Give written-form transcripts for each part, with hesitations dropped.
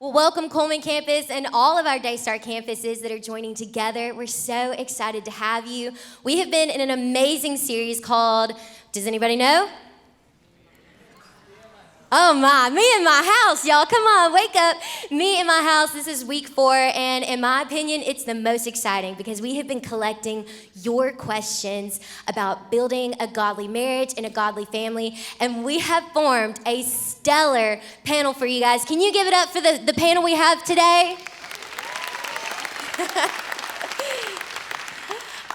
Well, welcome Cullman campus and all of our Daystar campuses that are joining together. We're so excited to have you. We have been in an amazing series called, does anybody know? Oh my, me and my house, y'all. Come on, wake up. Me and my house. This is week 4, and in my opinion, it's the most exciting because we have been collecting your questions about building a godly marriage and a godly family, and we have formed a stellar panel for you guys. Can you give it up for the panel we have today?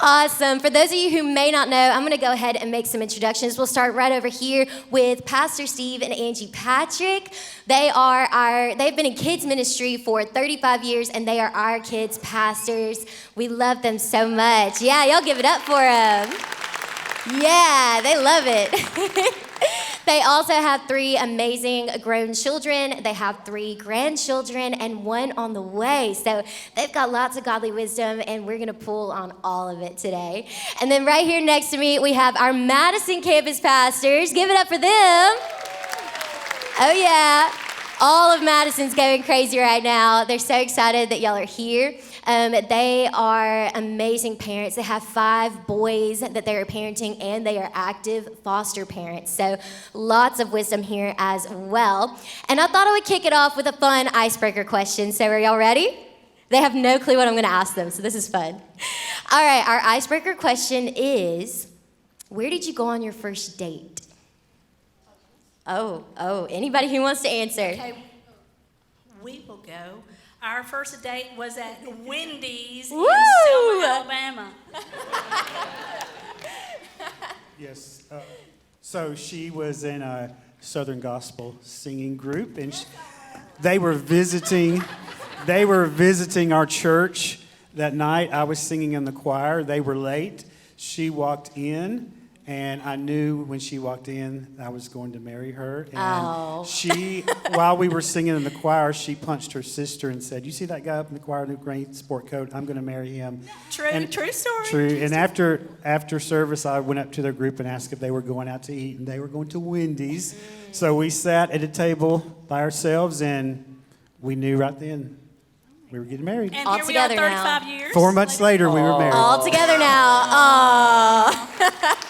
Awesome. For those of you who may not know, I'm going to go ahead and make some introductions. We'll start right over here with Pastor Steve and Angie Patrick. They've been in kids ministry for 35 years, and they are our kids' pastors. We love them so much. Yeah, y'all give it up for them. Yeah, they love it. They also have 3 amazing grown children. They have 3 grandchildren and 1 on the way. So they've got lots of godly wisdom, and we're going to pull on all of it today. And then right here next to me, we have our Madison campus pastors. Give it up for them. Oh, yeah. All of Madison's going crazy right now. They're so excited that y'all are here. They are amazing parents. They have 5 boys that they are parenting, and they are active foster parents. So lots of wisdom here as well. And I thought I would kick it off with a fun icebreaker question. So are y'all ready? They have no clue what I'm going to ask them, so this is fun. All right, our icebreaker question is, where did you go on your first date? Oh, anybody who wants to answer? Okay, we will go. Our first date was at Wendy's Woo! in Selma, Alabama. Yes. So she was in a Southern Gospel singing group, and they were visiting our church that night. I was singing in the choir. They were late. She walked in, and I knew when she walked in I was going to marry her. And she, while we were singing in the choir, she punched her sister and said, "You see that guy up in the choir in the green sport coat? I'm going to marry him." True story. True. And after service, I went up to their group and asked if they were going out to eat, and they were going to Wendy's. So we sat at a table by ourselves, and we knew right then we were getting married. And All here we are, together 35 now. years. 4 months later, we were married. All together now. Aww.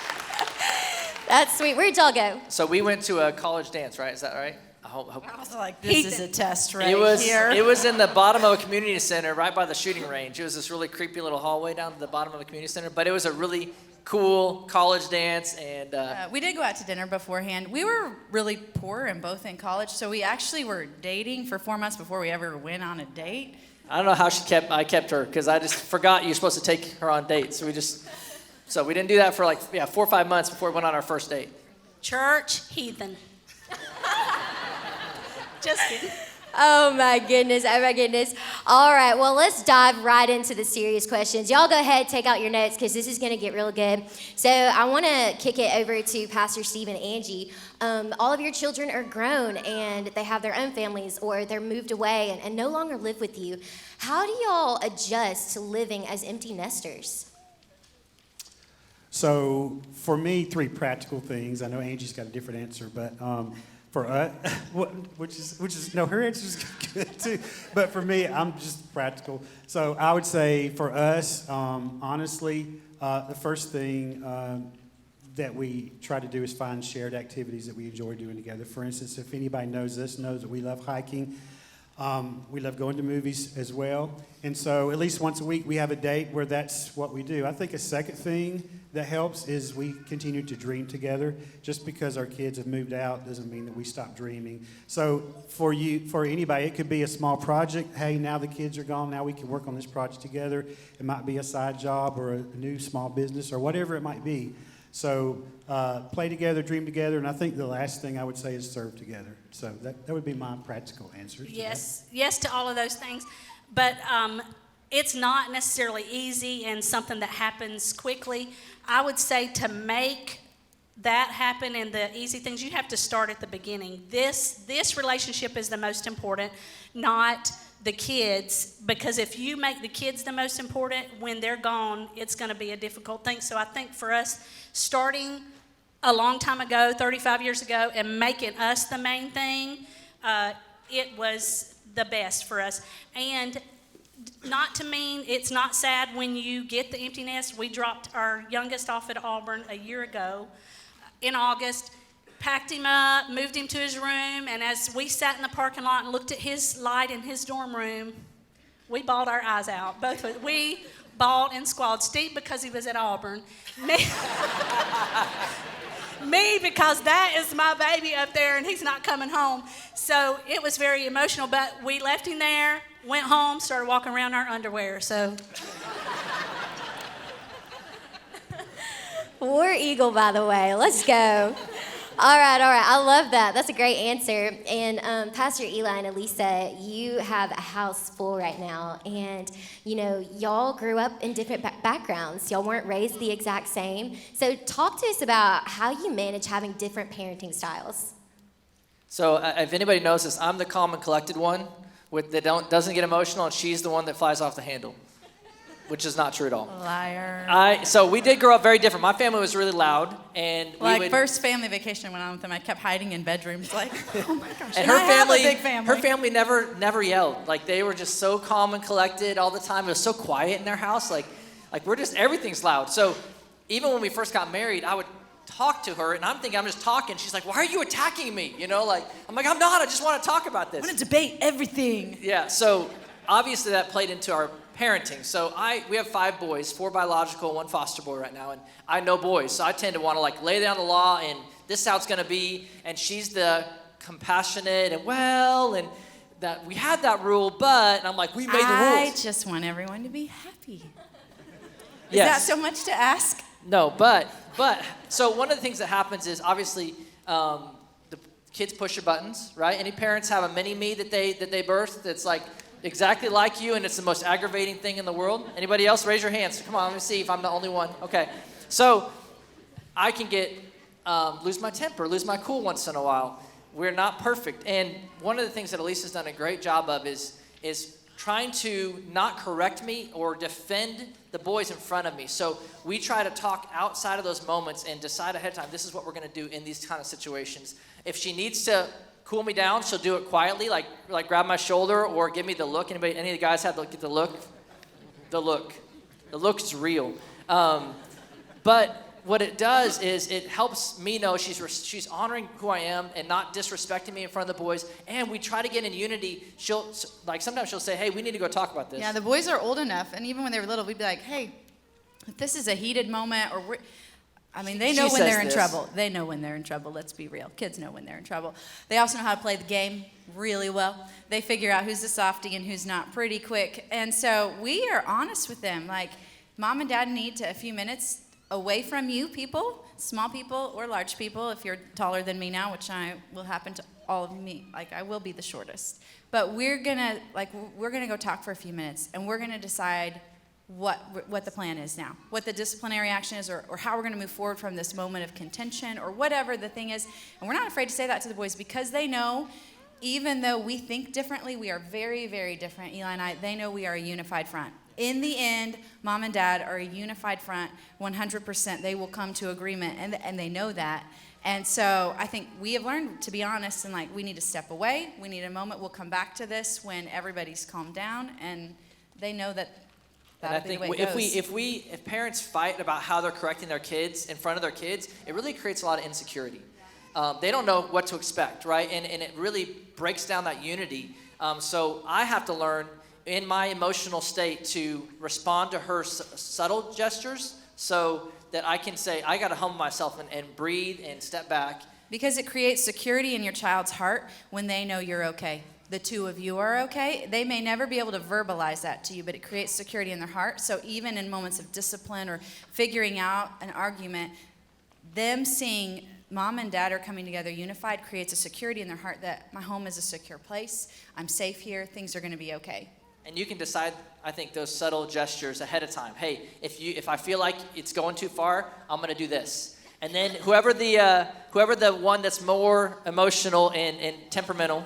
That's sweet. Where'd y'all go? So we went to a college dance, right? Is that right? I hope. I was like, this is a test right It here. was in the bottom of a community center, right by the shooting range. It was this really creepy little hallway down to the bottom of a community center, but it was a really cool college dance. And We did go out to dinner beforehand. We were really poor and both in college, so we actually were dating for 4 months before we ever went on a date. I don't know how I kept her, because I just forgot you're supposed to take her on dates. So we didn't do that for 4 or 5 months before we went on our first date. Church heathen. Just kidding. Oh my goodness. All right, well, let's dive right into the serious questions. Y'all go ahead, take out your notes, because this is going to get real good. So I want to kick it over to Pastor Steve and Angie. All of your children are grown, and they have their own families, or they're moved away and no longer live with you. How do y'all adjust to living as empty nesters? So for me, 3 practical things. I know Angie's got a different answer, but for us, her answer is good too. But for me, I'm just practical. So I would say for us, honestly, the first thing that we try to do is find shared activities that we enjoy doing together. For instance, if anybody knows us, knows that we love hiking. We love going to movies as well. And so at least once a week we have a date where that's what we do. I think a second thing that helps is we continue to dream together. Just because our kids have moved out doesn't mean that we stop dreaming. So for anybody, it could be a small project. Hey, now the kids are gone. Now we can work on this project together. It might be a side job or a new small business or whatever it might be. So play together, dream together, and I think the last thing I would say is serve together. So that would be my practical answer. Yes to all of those things. But it's not necessarily easy and something that happens quickly. I would say to make that happen and the easy things, you have to start at the beginning. This relationship is the most important, not the kids, because if you make the kids the most important, when they're gone, it's going to be a difficult thing. So I think for us, starting a long time ago, 35 years ago, and making us the main thing, it was the best for us. And not to mean it's not sad when you get the empty nest. We dropped our youngest off at Auburn a year ago in August, packed him up, moved him to his room, and as we sat in the parking lot and looked at his light in his dorm room, we bawled our eyes out. Both of us. We bawled and squalled. Steve because he was at Auburn. Me because that is my baby up there and he's not coming home. So it was very emotional, but we left him there, went home, started walking around in our underwear. So War Eagle, by the way. Let's go. All right. I love that. That's a great answer. And Pastor Eli and Elisa, you have a house full right now. And, y'all grew up in different backgrounds. Y'all weren't raised the exact same. So talk to us about how you manage having different parenting styles. So if anybody knows this, I'm the calm and collected one that doesn't get emotional, and she's the one that flies off the handle, which is not true at all. Liar. So we did grow up very different. My family was really loud, and first family vacation I went on with them, I kept hiding in bedrooms, like, oh my gosh. And I have a big family. Her family never yelled. Like, they were just so calm and collected all the time. It was so quiet in their house. Like everything's loud. So even when we first got married, I would talk to her, and I'm thinking I'm just talking. She's like, why are you attacking me? I'm like, I'm not. I just want to talk about this. I want to debate everything. Yeah. So obviously that played into our parenting. So we have 5 boys, 4 biological, 1 foster boy right now, and I know boys, so I tend to want to lay down the law, and this is how it's going to be, and she's the compassionate and that we had that rule, but, and I'm like, we made the rules. I just want everyone to be happy. Is that so much to ask? No, but so one of the things that happens is obviously the kids push your buttons, right? Any parents have a mini me that they birthed that's exactly like you, and it's the most aggravating thing in the world. Anybody else? Raise your hands. Come on, let me see if I'm the only one. Okay. So I can lose my temper, lose my cool once in a while. We're not perfect. And one of the things that Elisa's done a great job of is trying to not correct me or defend the boys in front of me. So we try to talk outside of those moments and decide ahead of time, this is what we're going to do in these kind of situations. If she needs to cool me down, she'll do it quietly, like grab my shoulder or give me the look. Any of the guys have the look? The look is real. But what it does is it helps me know she's honoring who I am and not disrespecting me in front of the boys. And we try to get in unity. Sometimes she'll say, hey, we need to go talk about this. Yeah, the boys are old enough, and even when they were little, we'd be like, hey, if this is a heated moment, they know when they're in trouble. They know when they're in trouble, let's be real. Kids know when they're in trouble. They also know how to play the game really well. They figure out who's the softie and who's not pretty quick. And so we are honest with them. Like, Mom and Dad need a few minutes away from you people, small people or large people, if you're taller than me now, which will happen to all of me. I will be the shortest. But we're gonna go talk for a few minutes, and we're gonna decide what the plan is now, what the disciplinary action is, or how we're going to move forward from this moment of contention, or whatever the thing is. And we're not afraid to say that to the boys, because they know, even though we think differently, we are very, very different. Eli and I, they know we are a unified front. In the end, Mom and Dad are a unified front, 100%. They will come to agreement, and they know that. And so I think we have learned to be honest, and we need to step away. We need a moment. We'll come back to this when everybody's calmed down, and they know that. And I think if parents fight about how they're correcting their kids in front of their kids, it really creates a lot of insecurity. They don't know what to expect, right? And it really breaks down that unity. So I have to learn in my emotional state to respond to her subtle gestures, so that I can say, I got to humble myself and breathe and step back. Because it creates security in your child's heart when they know you're okay. The two of you are okay. They may never be able to verbalize that to you, but it creates security in their heart. So even in moments of discipline or figuring out an argument, them seeing Mom and Dad are coming together unified creates a security in their heart that my home is a secure place. I'm safe here. Things are going to be okay. And you can decide, I think, those subtle gestures ahead of time. Hey, if I feel like it's going too far, I'm going to do this. And then whoever the one that's more emotional and temperamental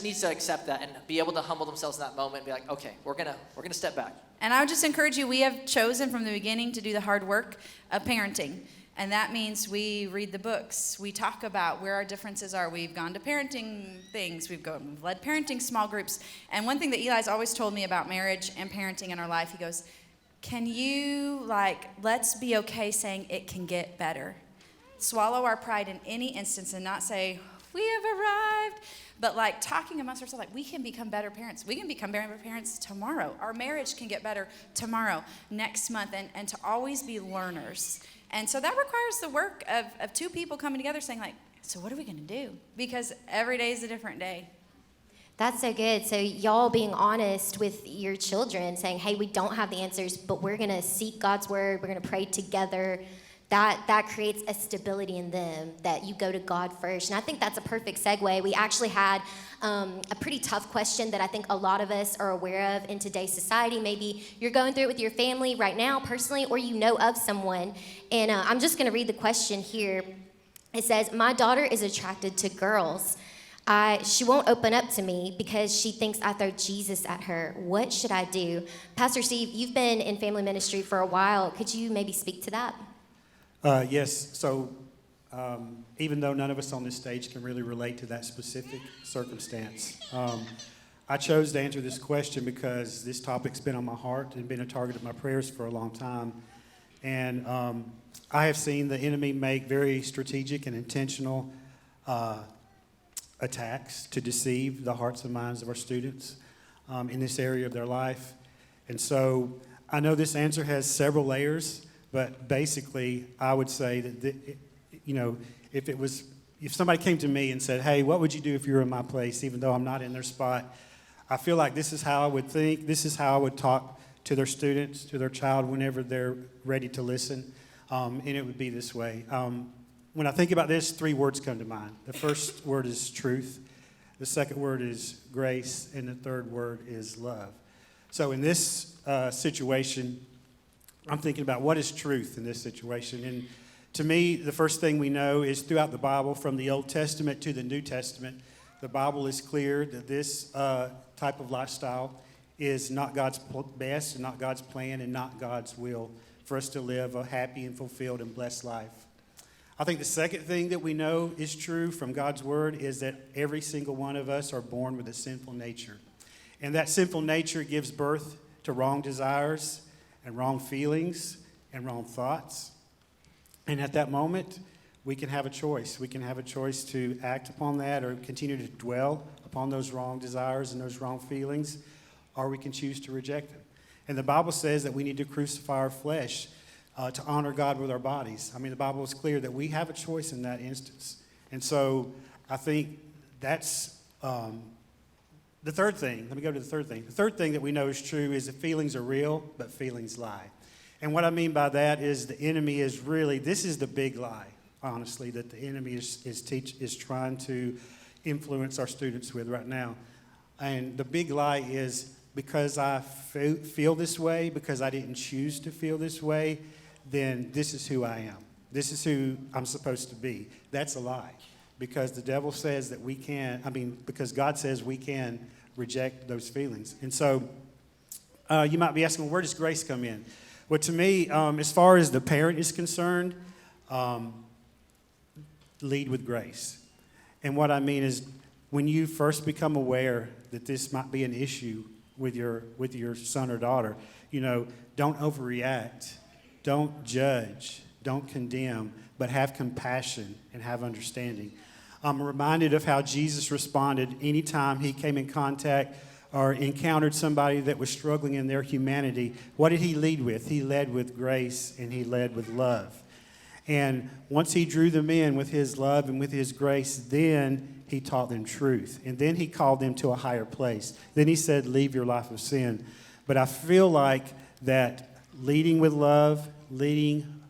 needs to accept that and be able to humble themselves in that moment and be like, okay, we're gonna step back. And I would just encourage you, we have chosen from the beginning to do the hard work of parenting. And that means we read the books. We talk about where our differences are. We've gone to parenting things. We've led parenting small groups. And one thing that Eli's always told me about marriage and parenting in our life, he goes, can you, let's be okay saying it can get better. Swallow our pride in any instance and not say, we have arrived. But talking amongst ourselves, we can become better parents. We can become better parents tomorrow. Our marriage can get better tomorrow, next month, and to always be learners. And so that requires the work of two people coming together saying, so what are we going to do? Because every day is a different day. That's so good. So y'all being honest with your children, saying, hey, we don't have the answers, but we're going to seek God's word. We're going to pray together. That creates a stability in them, that you go to God first. And I think that's a perfect segue. We actually had a pretty tough question that I think a lot of us are aware of in today's society. Maybe you're going through it with your family right now personally, or you know of someone. And I'm just going to read the question here. It says, my daughter is attracted to girls. She won't open up to me because she thinks I throw Jesus at her. What should I do? Pastor Steve, you've been in family ministry for a while. Could you maybe speak to that? Yes, so even though none of us on this stage can really relate to that specific circumstance, I chose to answer this question because this topic's been on my heart and been a target of my prayers for a long time. And I have seen the enemy make very strategic and intentional attacks to deceive the hearts and minds of our students in this area of their life. And so I know this answer has several layers. But basically, I would say that, if somebody came to me and said, hey, what would you do if you were in my place, even though I'm not in their spot, I feel like this is how I would think, this is how I would talk to their students, to their child whenever they're ready to listen, and it would be this way. When I think about this, 3 words come to mind. The first word is truth, the second word is grace, and the third word is love. So in this situation, I'm thinking about what is truth in this situation. And to me, the first thing we know is throughout the Bible, from the Old Testament to the New Testament, the Bible is clear that this type of lifestyle is not God's best, and not God's plan, and not God's will for us to live a happy and fulfilled and blessed life. I think the second thing that we know is true from God's word is that every single one of us are born with a sinful nature. And that sinful nature gives birth to wrong desires, and wrong feelings, and wrong thoughts. And at that moment, we can have a choice. We can have a choice to act upon that or continue to dwell upon those wrong desires and those wrong feelings, or we can choose to reject them. And the Bible says that we need to crucify our flesh to honor God with our bodies. I mean, the Bible is clear that we have a choice in that instance. And so I think that's the third thing. Let me go to the third thing. The third thing that we know is true is that feelings are real, but feelings lie. And what I mean by that is the enemy is really, this is the big lie, honestly, that the enemy is trying to influence our students with right now. And the big lie is because I feel this way, because I didn't choose to feel this way, then this is who I am. This is who I'm supposed to be. That's a lie. Because the devil says that because God says we can reject those feelings. And so you might be asking, well, where does grace come in? Well, to me, as far as the parent is concerned, lead with grace. And what I mean is when you first become aware that this might be an issue with your son or daughter, don't overreact, don't judge, don't condemn, but have compassion and have understanding. I'm reminded of how Jesus responded anytime he came in contact or encountered somebody that was struggling in their humanity. What did he lead with? He led with grace and he led with love. And once he drew them in with his love and with his grace, then he taught them truth. And then he called them to a higher place. Then he said, leave your life of sin. But I feel like that leading with love, leading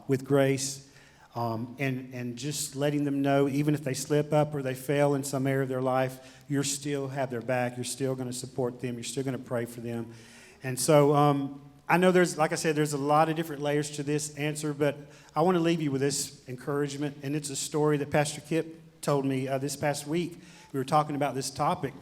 with grace, and just letting them know, even if they slip up or they fail in some area of their life, you still have their back. You're still going to support them. You're still going to pray for them. And so I know there's a lot of different layers to this answer, but I want to leave you with this encouragement. And it's a story that Pastor Kip told me this past week. We were talking about this topic.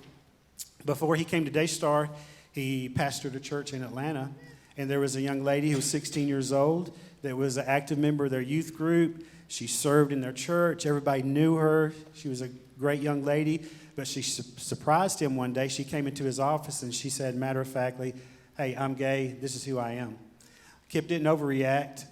Before he came to Daystar, he pastored a church in Atlanta. And there was a young lady who was 16 years old that was an active member of their youth group. She served in their church. Everybody knew her. She was a great young lady. But she surprised him one day. She came into his office and she said, matter-of-factly, hey, I'm gay. This is who I am. Kip didn't overreact.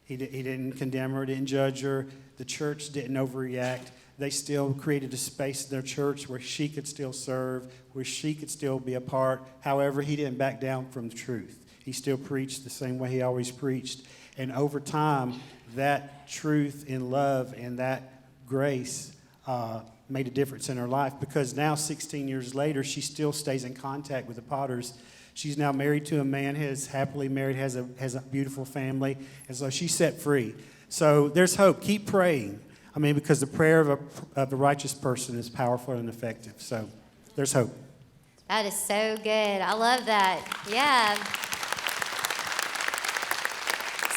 He didn't condemn her, didn't judge her. The church didn't overreact. They still created a space in their church where she could still serve, where she could still be a part. However, he didn't back down from the truth. He still preached the same way he always preached. And over time, that truth and love and that grace made a difference in her life, because now 16 years later, she still stays in contact with the Potters. She's now married to a man, is happily married, has a beautiful family, and so she's set free. So there's hope. Keep praying. I mean, because the prayer of a righteous person is powerful and effective. So there's hope. That is so good. I love that. Yeah.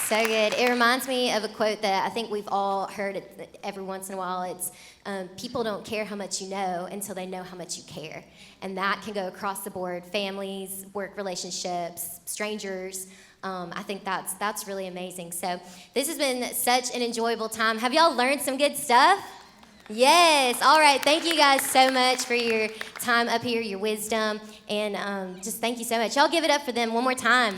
So good. It reminds me of a quote that I think we've all heard every once in a while. It's, people don't care how much you know until they know how much you care. And that can go across the board, families, work relationships, strangers. I think that's really amazing. So this has been such an enjoyable time. Have y'all learned some good stuff? Yes. All right. Thank you guys so much for your time up here, your wisdom, and just thank you so much. Y'all give it up for them one more time.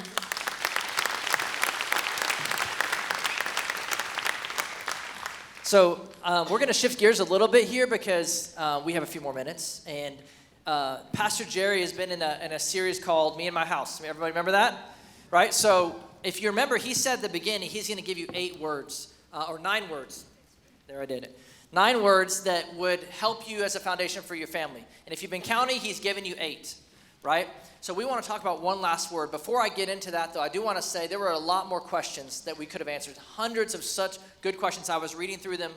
So we're going to shift gears a little bit here because we have a few more minutes. And Pastor Jerry has been in a series called Me and My House. Everybody remember that? Right? So if you remember, he said at the beginning he's going to give you 8 words, or 9 words. There, I did it. 9 words that would help you as a foundation for your family. And if you've been counting, he's given you 8, right? So we want to talk about one last word. Before I get into that, though, I do want to say there were a lot more questions that we could have answered. Hundreds of such good questions. I was reading through them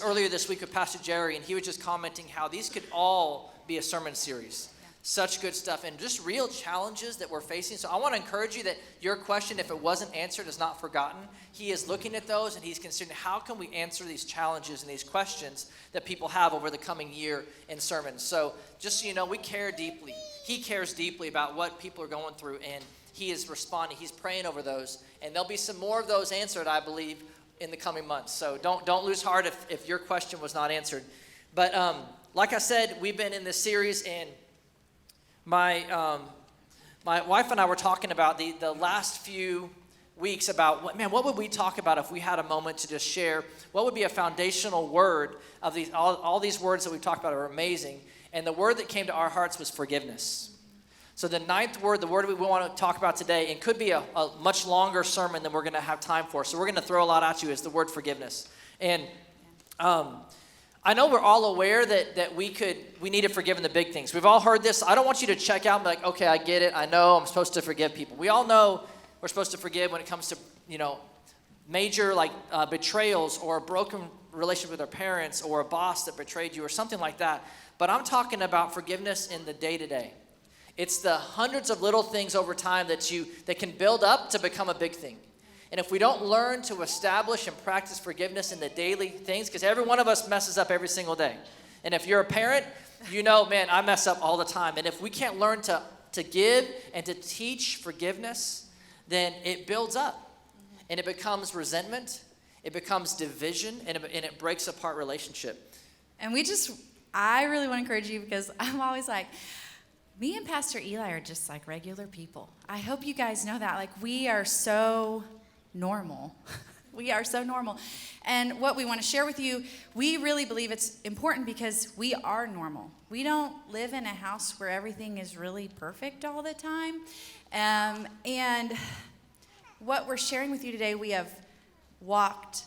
earlier this week with Pastor Jerry, and he was just commenting how these could all be a sermon series. Such good stuff and just real challenges that we're facing. So I want to encourage you that your question, if it wasn't answered, is not forgotten. He is looking at those and he's considering how can we answer these challenges and these questions that people have over the coming year in sermons. So just so you know, we care deeply. He cares deeply about what people are going through, and he is responding. He's praying over those, and there'll be some more of those answered, I believe, in the coming months. So don't lose heart if your question was not answered. But like I said, we've been in this series, and my wife and I were talking about the last few weeks about, what would we talk about if we had a moment to just share? What would be a foundational word of these? All these words that we've talked about are amazing. And the word that came to our hearts was forgiveness. So the 9th word, the word we want to talk about today, and could be a much longer sermon than we're going to have time for. So we're going to throw a lot at you, is the word forgiveness. And I know we're all aware that we need to forgive in the big things. We've all heard this. I don't want you to check out and be like, okay, I get it. I know I'm supposed to forgive people. We all know we're supposed to forgive when it comes to, major betrayals or a broken relationship with our parents or a boss that betrayed you or something like that. But I'm talking about forgiveness in the day-to-day. It's the hundreds of little things over time that can build up to become a big thing. And if we don't learn to establish and practice forgiveness in the daily things, because every one of us messes up every single day. And if you're a parent, man, I mess up all the time. And if we can't learn to give and to teach forgiveness, then it builds up. And it becomes resentment, it becomes division, and it breaks apart relationship. And I really want to encourage you, because I'm always like, me and Pastor Eli are just like regular people. I hope you guys know that. Like, we are so normal. We are so normal. And what we want to share with you, we really believe it's important because we are normal. We don't live in a house where everything is really perfect all the time. And what we're sharing with you today, we have walked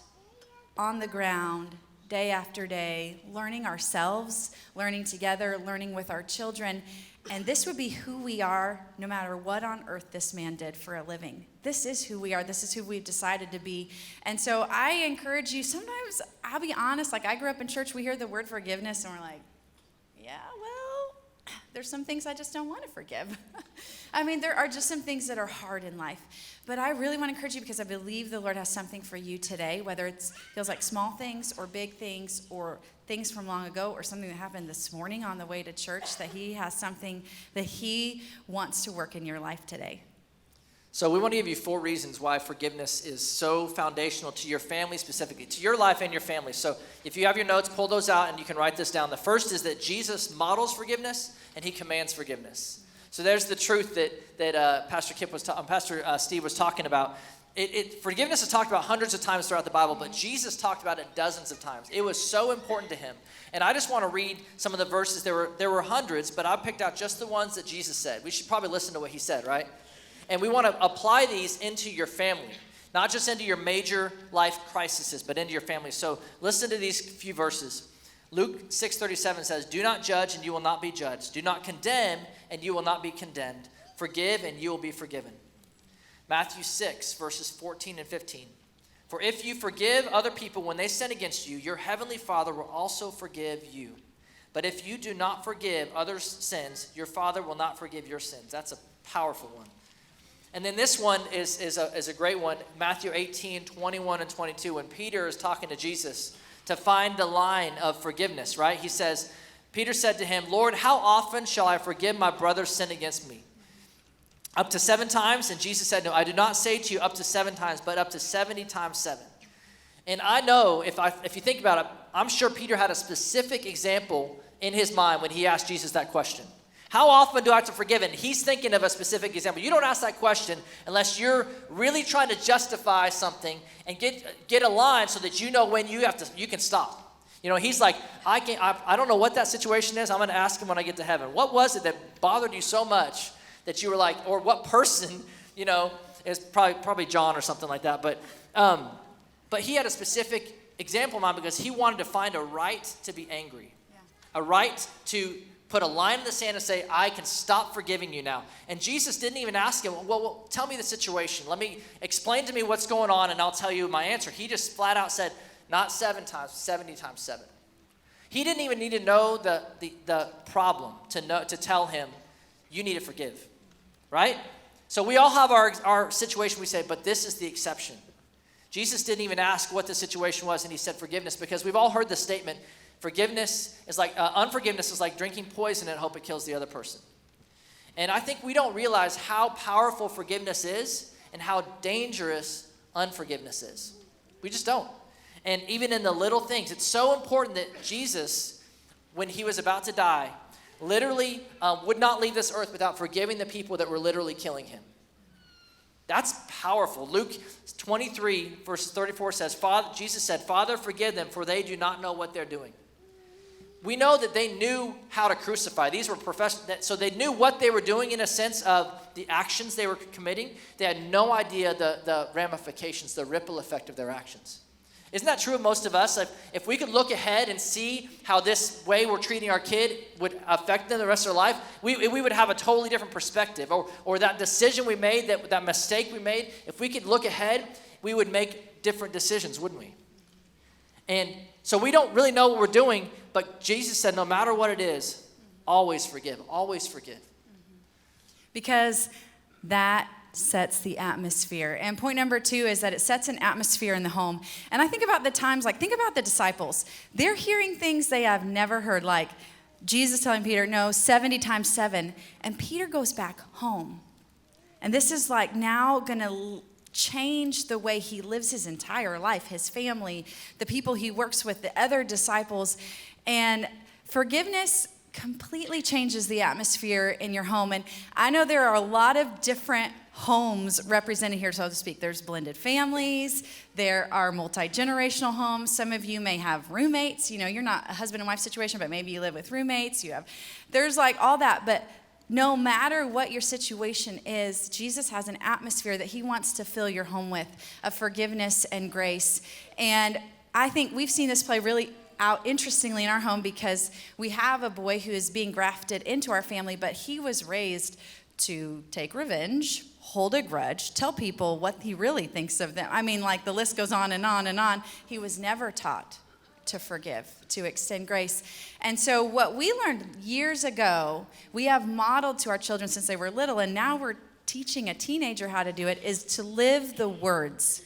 on the ground day after day, learning ourselves, learning together, learning with our children. And this would be who we are no matter what on earth this man did for a living. This is who we are. This is who we've decided to be. And so I encourage you, sometimes, I'll be honest, like I grew up in church, we hear the word forgiveness and we're like, yeah, well, there's some things I just don't want to forgive. I mean, there are just some things that are hard in life. But I really want to encourage you, because I believe the Lord has something for you today, whether it feels like small things or big things or things from long ago or something that happened this morning on the way to church, that he has something that he wants to work in your life today. So we want to give you 4 reasons why forgiveness is so foundational to your family specifically, to your life and your family. So if you have your notes, pull those out and you can write this down. The first is that Jesus models forgiveness and he commands forgiveness. So there's the truth that Pastor Steve was talking about. Forgiveness is talked about hundreds of times throughout the Bible, but Jesus talked about it dozens of times. It was so important to him. And I just want to read some of the verses. There were hundreds, but I picked out just the ones that Jesus said. We should probably listen to what he said, right? And we want to apply these into your family, not just into your major life crises, but into your family. So listen to these few verses. Luke 6:37 says, "Do not judge and you will not be judged. Do not condemn and you will not be condemned. Forgive and you will be forgiven." Matthew 6 verses 14 and 15. "For if you forgive other people when they sin against you, your heavenly Father will also forgive you. But if you do not forgive others' sins, your Father will not forgive your sins." That's a powerful one. And then this one is a great one. Matthew 18, 21 and 22, when Peter is talking to Jesus to find the line of forgiveness, right? He says, Peter said to him, "Lord, how often shall I forgive my brother's sin against me? Up to 7 times? And Jesus said, "No, I do not say to you up to 7 times, but up to 70 times 7. And I know, if you think about it, I'm sure Peter had a specific example in his mind when he asked Jesus that question. How often do I have to forgive? And he's thinking of a specific example. You don't ask that question unless you're really trying to justify something and get a line so that you know when you can stop. You know, he's like, I don't know what that situation is. I'm going to ask him when I get to heaven. What was it that bothered you so much that you were like, or what person, you know, is probably John or something like that. But he had a specific example in mind because he wanted to find a right to be angry, a right to put a line in the sand and say, I can stop forgiving you now. And Jesus didn't even ask him, well, tell me the situation. Explain to me what's going on and I'll tell you my answer. He just flat out said, not 7 times, 70 times 7. He didn't even need to know the problem to tell him, you need to forgive, right? So we all have our situation we say, but this is the exception. Jesus didn't even ask what the situation was and he said forgiveness because we've all heard the statement, unforgiveness is like drinking poison and hope it kills the other person. And I think we don't realize how powerful forgiveness is and how dangerous unforgiveness is. We just don't. And even in the little things, it's so important that Jesus, when he was about to die, literally would not leave this earth without forgiving the people that were literally killing him. That's powerful. Luke 23, verse 34 says, Jesus said, Father, forgive them, for they do not know what they're doing. We know that they knew how to crucify. These were professionals, so they knew what they were doing in a sense of the actions they were committing. They had no idea the ramifications, the ripple effect of their actions. Isn't that true of most of us? If we could look ahead and see how this way we're treating our kid would affect them the rest of their life, we would have a totally different perspective. Or that decision we made, that mistake we made, if we could look ahead, we would make different decisions, wouldn't we? And so we don't really know what we're doing, but Jesus said no matter what it is, always forgive, always forgive. Because that sets the atmosphere. And point number 2 is that it sets an atmosphere in the home. And I think about the times, think about the disciples. They're hearing things they have never heard, like Jesus telling Peter, no, 70 times 7. And Peter goes back home. And this is now going to change the way he lives his entire life, his family, the people he works with, the other disciples. And forgiveness completely changes the atmosphere in your home. And I know there are a lot of different homes represented here, so to speak. There's blended families. There are multi-generational homes. Some of you may have roommates. You know, you're not a husband and wife situation, but maybe you live with roommates. There's all that. But no matter what your situation is, Jesus has an atmosphere that he wants to fill your home with of forgiveness and grace. And I think we've seen this play really out interestingly in our home because we have a boy who is being grafted into our family, but he was raised to take revenge, hold a grudge, tell people what he really thinks of them. I mean, the list goes on and on and on. He was never taught to forgive, to extend grace. And so what we learned years ago, we have modeled to our children since they were little, and now we're teaching a teenager how to do it, is to live the words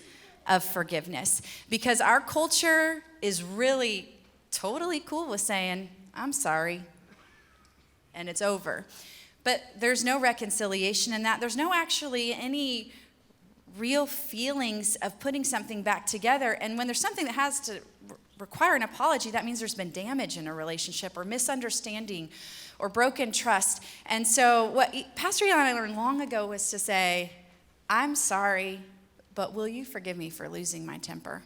of forgiveness. Because our culture is really totally cool with saying, I'm sorry, and it's over. But there's no reconciliation in that. There's no actually any real feelings of putting something back together. And when there's something that has to require an apology, that means there's been damage in a relationship or misunderstanding or broken trust. And so what Pastor Eli and I learned long ago was to say, I'm sorry, but will you forgive me for losing my temper?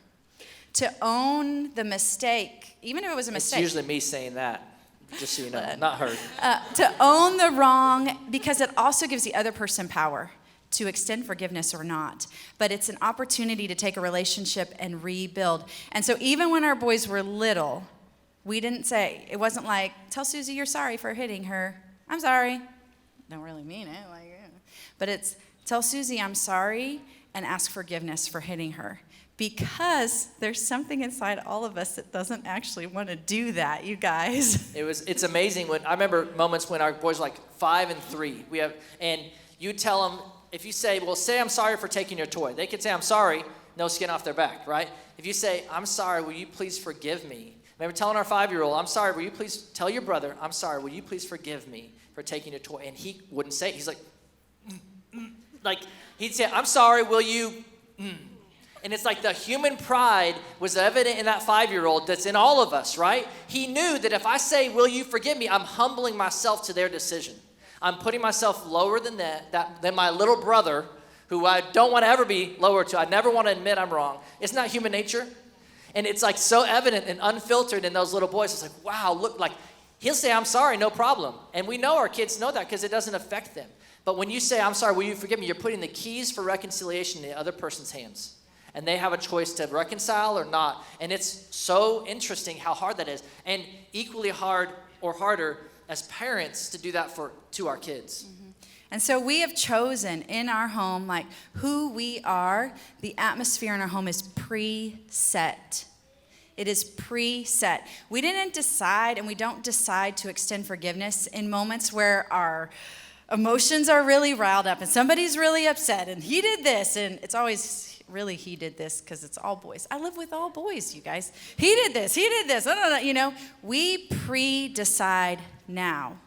To own the mistake, even if it was a mistake. It's usually me saying that, just so you know, not her. To own the wrong, because it also gives the other person power to extend forgiveness or not. But it's an opportunity to take a relationship and rebuild. And so even when our boys were little, we didn't say, it wasn't like, tell Susie you're sorry for hitting her. I'm sorry. Don't really mean it. But it's, tell Susie I'm sorry and ask forgiveness for hitting her. Because there's something inside all of us that doesn't actually want to do that, you guys. It's amazing when I remember moments when our boys were like 5 and 3. And you tell them, if you say, well, say I'm sorry for taking your toy. They could say I'm sorry, no skin off their back, right? If you say, I'm sorry, will you please forgive me? Remember telling our 5-year-old, I'm sorry, will you please tell your brother, I'm sorry, will you please forgive me for taking your toy? And he wouldn't say it. He's like, he'd say, I'm sorry, will you? And it's like the human pride was evident in that 5-year-old that's in all of us, right? He knew that if I say, will you forgive me, I'm humbling myself to their decision. I'm putting myself lower than than my little brother, who I don't want to ever be lower to. I never want to admit I'm wrong. Isn't that human nature? And it's like so evident and unfiltered in those little boys. It's like, wow, look, like he'll say, I'm sorry, no problem. And we know our kids know that because it doesn't affect them. But when you say, I'm sorry, will you forgive me? You're putting the keys for reconciliation in the other person's hands. And they have a choice to reconcile or not. And it's so interesting how hard that is. And equally hard or harder as parents to do that to our kids. Mm-hmm. And so we have chosen in our home, like who we are. The atmosphere in our home is preset. It is preset. We didn't decide, and we don't decide to extend forgiveness in moments where our emotions are really riled up and somebody's really upset and he did this, and it's always really he did this because it's all boys. I live with all boys, you guys. He did this. No. We pre-decide now.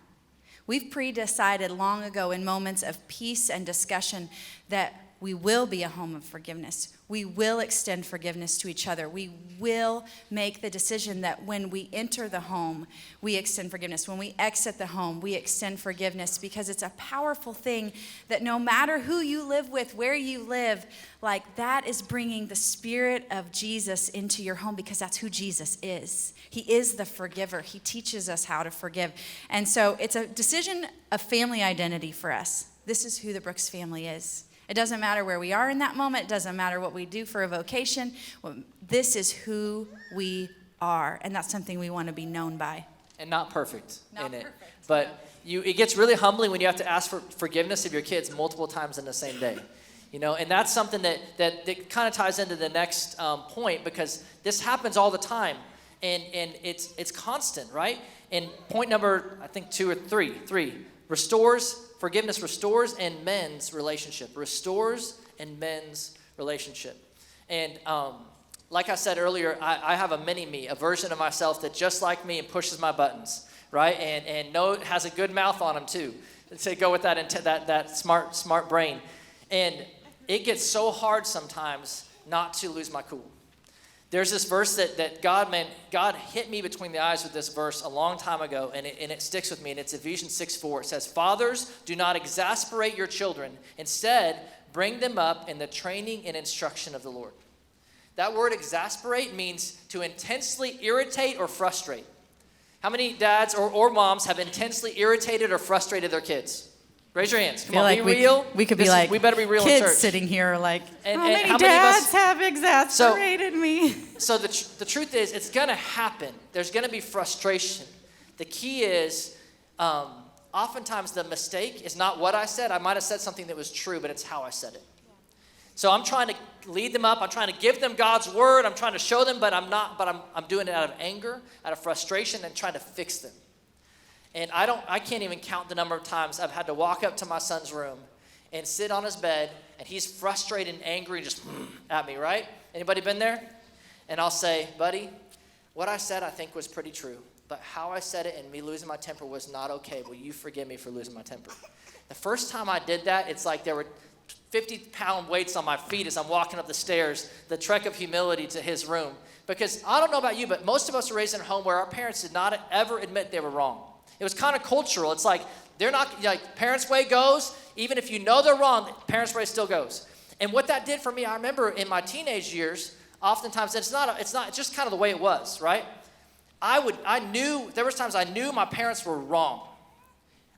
We've pre-decided long ago in moments of peace and discussion that we will be a home of forgiveness. We will extend forgiveness to each other. We will make the decision that when we enter the home, we extend forgiveness. When we exit the home, we extend forgiveness, because it's a powerful thing that no matter who you live with, where you live, like that is bringing the Spirit of Jesus into your home, because that's who Jesus is. He is the forgiver. He teaches us how to forgive. And so it's a decision of family identity for us. This is who the Brooks family is. It doesn't matter where we are in that moment. It doesn't matter what we do for a vocation. This is who we are, and that's something we want to be known by. And not perfect in it. But it gets really humbling when you have to ask for forgiveness of your kids multiple times in the same day. And that's something that kind of ties into the next point, because this happens all the time, and it's constant, right? And point number, I think 2 or 3, forgiveness restores and mends relationship. Restores and mends relationship. And like I said earlier, I have a mini-me, a version of myself that just like me and pushes my buttons, right? And has a good mouth on him too, to go with that smart brain. And it gets so hard sometimes not to lose my cool. There's this verse that God hit me between the eyes with this verse a long time ago, and it sticks with me, and it's Ephesians 6:4. It says, "Fathers, do not exasperate your children. Instead, bring them up in the training and instruction of the Lord." That word exasperate means to intensely irritate or frustrate. How many dads or moms have intensely irritated or frustrated their kids? Raise your hands. Come on, be real. We could be like, we better be real kids in church. sitting here like, how many many of dads us have exasperated me? So the truth is, it's going to happen. There's going to be frustration. The key is, oftentimes the mistake is not what I said. I might have said something that was true, but it's how I said it. So I'm trying to lead them up. I'm trying to give them God's word. I'm trying to show them, but I'm not. But I'm doing it out of anger, out of frustration, and trying to fix them. And I can't even count the number of times I've had to walk up to my son's room and sit on his bed, and he's frustrated and angry, just at me, right? Anybody been there? And I'll say, buddy, what I said I think was pretty true. but how I said it and me losing my temper was not okay. Will you forgive me for losing my temper? The first time I did that, it's like there were 50-pound weights on my feet as I'm walking up the stairs, the trek of humility to his room. Because I don't know about you, but most of us were raised in a home where our parents did not ever admit they were wrong. It was kind of cultural. It's like they're not, like parents' way goes, even if you know they're wrong, parents' way still goes. And what that did for me, I remember in my teenage years, oftentimes it's just kind of the way it was, right? There was times I knew my parents were wrong.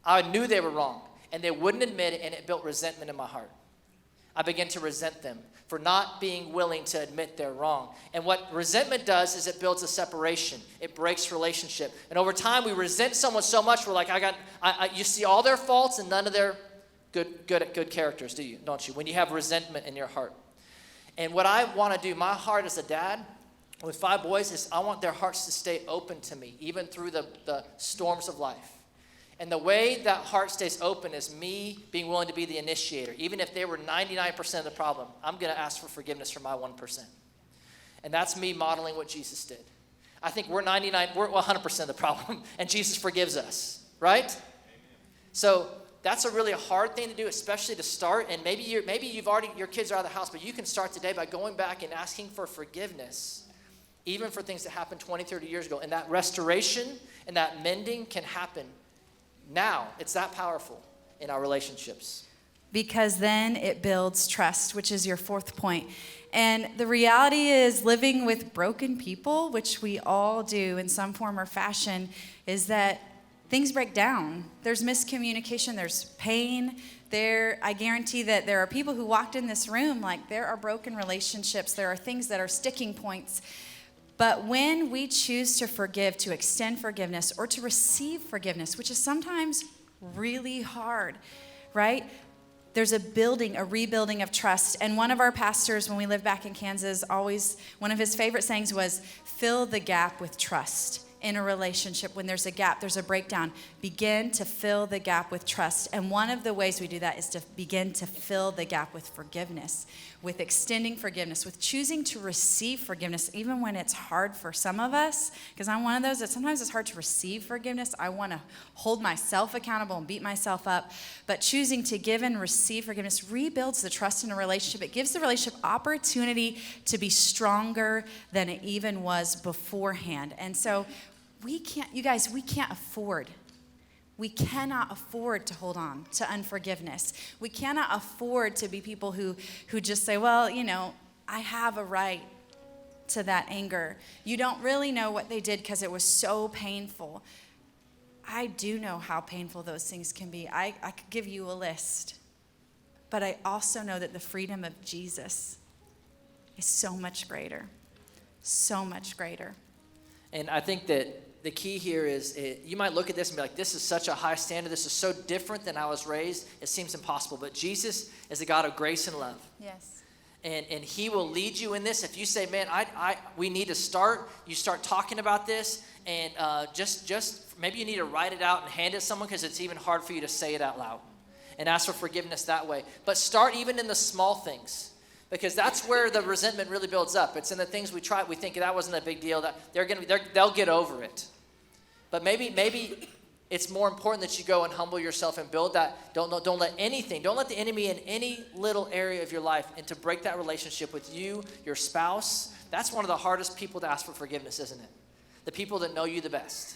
I knew they were wrong, and they wouldn't admit it, and it built resentment in my heart. I began to resent them for not being willing to admit they're wrong. And what resentment does is it builds a separation. It breaks relationship. And over time, we resent someone so much, we're like, you see all their faults and none of their good characters, don't you? When you have resentment in your heart. And what I want to do, my heart as a dad with 5 boys, is I want their hearts to stay open to me, even through the storms of life. And the way that heart stays open is me being willing to be the initiator. Even if they were 99% of the problem, I'm going to ask for forgiveness for my 1%. And that's me modeling what Jesus did. I think we're 100% of the problem, and Jesus forgives us, right? Amen. So that's a really hard thing to do, especially to start. And maybe your kids are out of the house, but you can start today by going back and asking for forgiveness, even for things that happened 20, 30 years ago. And that restoration and that mending can happen now. It's that powerful in our relationships. Because then it builds trust, which is your 4th point. And the reality is, living with broken people, which we all do in some form or fashion, is that things break down. There's miscommunication, there's pain. I guarantee that there are people who walked in this room, like there are broken relationships, there are things that are sticking points. But when we choose to forgive, to extend forgiveness, or to receive forgiveness, which is sometimes really hard, right? There's a rebuilding of trust. And one of our pastors, when we lived back in Kansas, always, one of his favorite sayings was, fill the gap with trust. In a relationship, when there's a gap, there's a breakdown, begin to fill the gap with trust. And one of the ways we do that is to begin to fill the gap with forgiveness, with extending forgiveness, with choosing to receive forgiveness, even when it's hard for some of us, because I'm one of those that sometimes it's hard to receive forgiveness. I want to hold myself accountable and beat myself up. But choosing to give and receive forgiveness rebuilds the trust in a relationship. It gives the relationship opportunity to be stronger than it even was beforehand. And so we cannot afford to hold on to unforgiveness. We cannot afford to be people who just say, well, I have a right to that anger. You don't really know what they did because it was so painful. I do know how painful those things can be. I could give you a list. But I also know that the freedom of Jesus is so much greater. So much greater. And I think that the key here is you might look at this and be like, this is such a high standard. This is so different than I was raised. It seems impossible. But Jesus is a God of grace and love. Yes. And he will lead you in this. If you say, man, we need to start, you start talking about this, and just maybe you need to write it out and hand it to someone because it's even hard for you to say it out loud and ask for forgiveness that way. But start even in the small things. Because that's where the resentment really builds up. It's in the things we think that wasn't a big deal. That they'll get over it. But maybe it's more important that you go and humble yourself and build that. Don't let the enemy in any little area of your life, and to break that relationship with you, your spouse. That's one of the hardest people to ask for forgiveness, isn't it? The people that know you the best.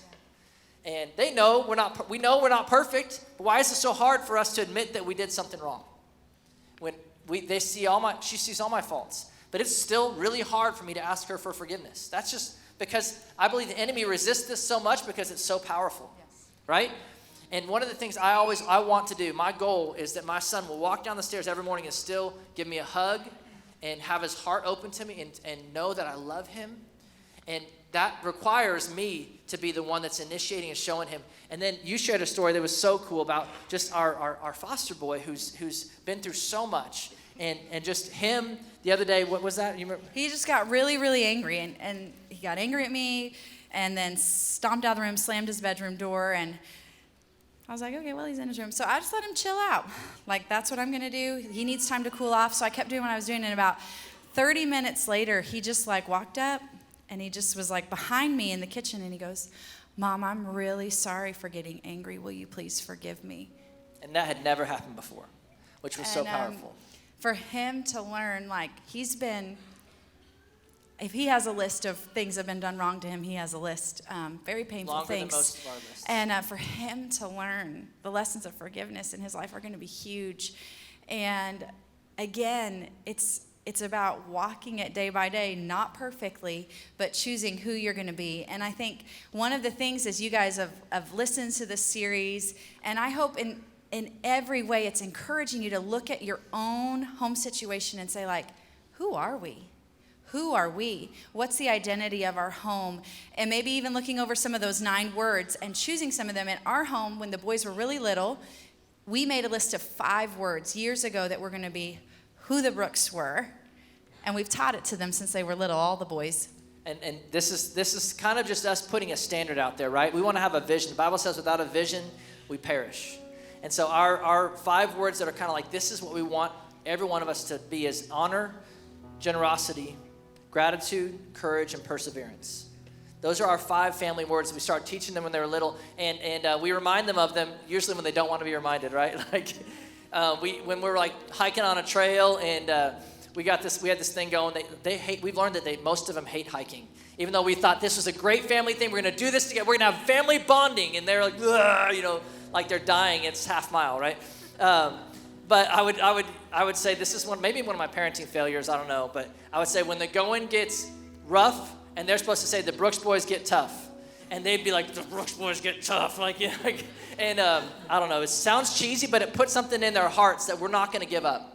And we know we're not perfect. But why is it so hard for us to admit that we did something wrong? When she sees all my faults, but it's still really hard for me to ask her for forgiveness. That's just because I believe the enemy resists this so much because it's so powerful, yes. Right? And one of the things I want to do, my goal is that my son will walk down the stairs every morning and still give me a hug and have his heart open to me and know that I love him. And that requires me to be the one that's initiating and showing him. And then you shared a story that was so cool about just our foster boy who's been through so much. And just him the other day, what was that? You remember? He just got really, really angry. And he got angry at me and then stomped out of the room, slammed his bedroom door. And I was like, okay, well, he's in his room. So I just let him chill out. Like, that's what I'm going to do. He needs time to cool off. So I kept doing what I was doing. And about 30 minutes later, he just walked up. And he just was behind me in the kitchen, and he goes, Mom, I'm really sorry for getting angry. Will you please forgive me? And that had never happened before, which was so And, powerful. For him to learn, like, if he has a list of things that have been done wrong to him, he has a list, very painful Longer things. than most of our lists. And for him to learn the lessons of forgiveness in his life are going to be huge. And again, it's about walking it day by day, not perfectly, but choosing who you're going to be. And I think one of the things is you guys have listened to this series, and I hope in every way it's encouraging you to look at your own home situation and say, like, who are we? Who are we? What's the identity of our home? And maybe even looking over some of those 9 words and choosing some of them. In our home, when the boys were really little, we made a list of 5 words years ago that were going to be who the Brooks were. And we've taught it to them since they were little, all the boys. And this is kind of just us putting a standard out there, right? We want to have a vision. The Bible says without a vision, we perish. And so our 5 words that are kind of like, this is what we want every one of us to be is honor, generosity, gratitude, courage, and perseverance. Those are our 5 family words. We start teaching them when they were little, and we remind them of them usually when they don't want to be reminded, right? Like when we're like hiking on a trail, and we had this thing going. We've learned that most of them hate hiking, even though we thought this was a great family thing. We're going to do this together. We're going to have family bonding, and they're like, like they're dying. It's half mile, right? But I would say this is maybe one of my parenting failures. I don't know, but I would say when the going gets rough, and they're supposed to say the Brooks boys get tough, and they'd be like, the Brooks boys get tough, I don't know. It sounds cheesy, but it puts something in their hearts that we're not going to give up.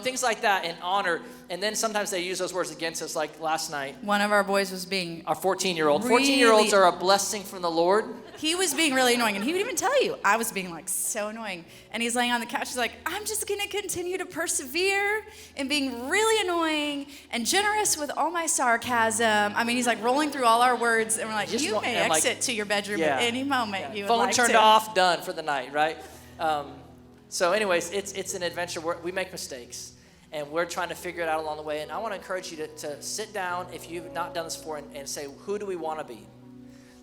Things like that, and honor. And then sometimes they use those words against us, like last night. One of our boys was being our 14-year-old. Really, 14-year-olds are a blessing from the Lord. He was being really annoying, and he would even tell you, I was being like so annoying. And he's laying on the couch, he's like, I'm just going to continue to persevere in being really annoying and generous with all my sarcasm. I mean, he's like rolling through all our words, and we're like, you may exit to your bedroom at any moment. Yeah. You would Phone like turned to. off, done for the night, right? So anyways, it's an adventure. We make mistakes, and we're trying to figure it out along the way. And I want to encourage you to sit down, if you've not done this before, and say, who do we want to be?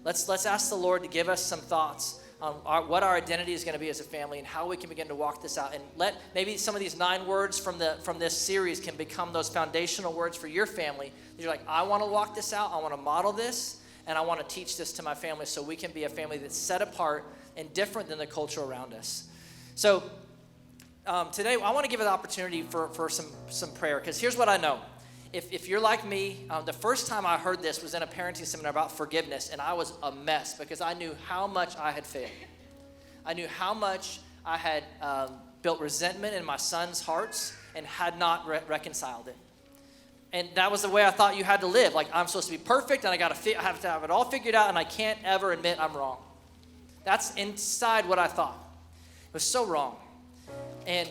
Let's ask the Lord to give us some thoughts on what our identity is going to be as a family and how we can begin to walk this out. And let maybe some of these 9 words from this series can become those foundational words for your family. You're like, I want to walk this out. I want to model this, and I want to teach this to my family so we can be a family that's set apart and different than the culture around us. So today I want to give an opportunity for some prayer, because here's what I know. If you're like me, the first time I heard this was in a parenting seminar about forgiveness, and I was a mess because I knew how much I had failed. I knew how much I had built resentment in my son's hearts and had not reconciled it. And that was the way I thought you had to live. Like, I'm supposed to be perfect, and I have to have it all figured out, and I can't ever admit I'm wrong. That's inside what I thought. It was so wrong. And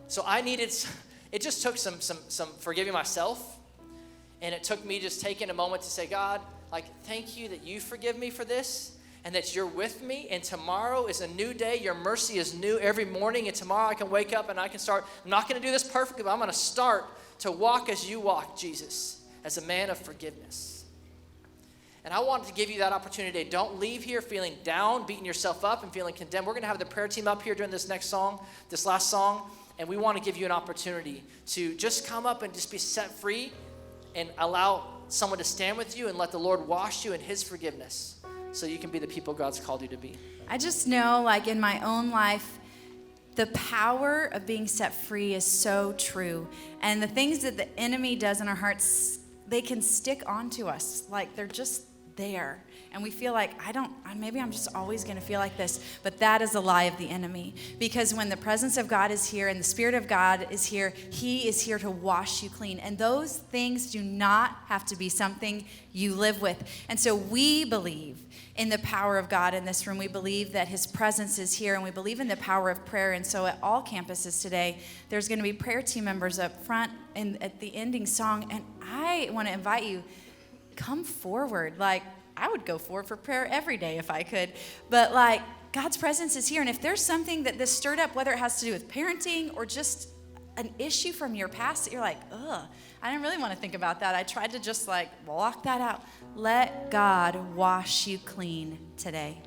so I needed... It just took some forgiving myself, and it took me just taking a moment to say, God, like, thank you that you forgive me for this, and that you're with me, and tomorrow is a new day. Your mercy is new every morning, and tomorrow I can wake up and I can start. I'm not going to do this perfectly, but I'm going to start to walk as you walk, Jesus, as a man of forgiveness. And I wanted to give you that opportunity today. Don't leave here feeling down, beating yourself up, and feeling condemned. We're going to have the prayer team up here during this last song. And we want to give you an opportunity to just come up and just be set free and allow someone to stand with you and let the Lord wash you in his forgiveness so you can be the people God's called you to be. I just know, like, in my own life, the power of being set free is so true. And the things that the enemy does in our hearts, they can stick onto us. Like, they're just there. And we feel like, maybe I'm just always going to feel like this. But that is a lie of the enemy. Because when the presence of God is here and the Spirit of God is here, he is here to wash you clean. And those things do not have to be something you live with. And so we believe in the power of God in this room. We believe that his presence is here, and we believe in the power of prayer. And so at all campuses today, there's going to be prayer team members up front and at the ending song. And I want to invite you, come forward. Like, I would go forward for prayer every day if I could. But like, God's presence is here. And if there's something that this stirred up, whether it has to do with parenting or just an issue from your past that you're like, ugh, I didn't really want to think about that. I tried to just like block that out. Let God wash you clean today.